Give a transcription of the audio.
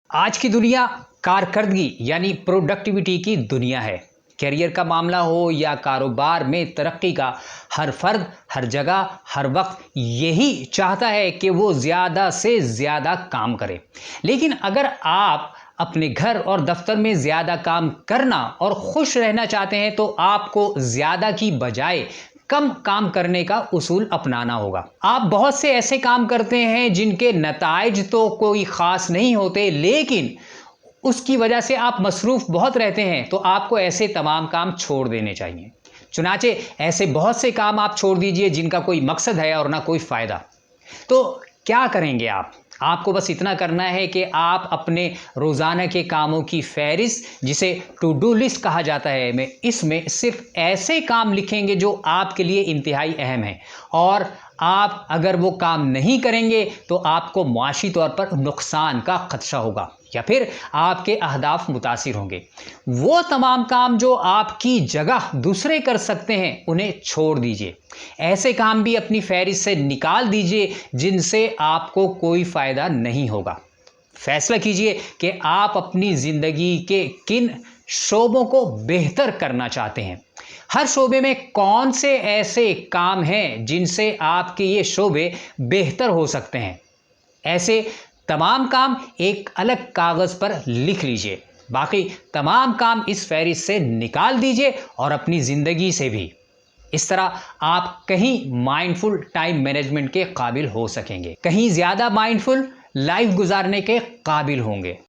آج کی دنیا کارکردگی یعنی پروڈکٹیوٹی کی دنیا ہے۔ کیریئر کا معاملہ ہو یا کاروبار میں ترقی کا، ہر فرد ہر جگہ ہر وقت یہی چاہتا ہے کہ وہ زیادہ سے زیادہ کام کرے۔ لیکن اگر آپ اپنے گھر اور دفتر میں زیادہ کام کرنا اور خوش رہنا چاہتے ہیں تو آپ کو زیادہ کی بجائے کم کام کرنے کا اصول اپنانا ہوگا۔ آپ بہت سے ایسے کام کرتے ہیں جن کے نتائج تو کوئی خاص نہیں ہوتے، لیکن اس کی وجہ سے آپ مصروف بہت رہتے ہیں، تو آپ کو ایسے تمام کام چھوڑ دینے چاہیے۔ چنانچہ ایسے بہت سے کام آپ چھوڑ دیجئے جن کا کوئی مقصد ہے اور نہ کوئی فائدہ۔ تو کیا کریں گے آپ کو بس اتنا کرنا ہے کہ آپ اپنے روزانہ کے کاموں کی فہرست، جسے ٹو ڈو لسٹ کہا جاتا ہے، اس میں صرف ایسے کام لکھیں گے جو آپ کے لیے انتہائی اہم ہیں، اور آپ اگر وہ کام نہیں کریں گے تو آپ کو معاشی طور پر نقصان کا خدشہ ہوگا یا پھر آپ کے اہداف متاثر ہوں گے۔ وہ تمام کام جو آپ کی جگہ دوسرے کر سکتے ہیں انہیں چھوڑ دیجئے۔ ایسے کام بھی اپنی فہرست سے نکال دیجئے جن سے آپ کو کوئی فائدہ نہیں ہوگا۔ فیصلہ کیجئے کہ آپ اپنی زندگی کے کن شعبوں کو بہتر کرنا چاہتے ہیں۔ ہر شعبے میں کون سے ایسے کام ہیں جن سے آپ کے یہ شعبے بہتر ہو سکتے ہیں۔ ایسے تمام کام ایک الگ کاغذ پر لکھ لیجئے، باقی تمام کام اس فہرست سے نکال دیجئے اور اپنی زندگی سے بھی۔ اس طرح آپ کہیں مائنڈفل ٹائم مینجمنٹ کے قابل ہو سکیں گے، کہیں زیادہ مائنڈفل لائف گزارنے کے قابل ہوں گے۔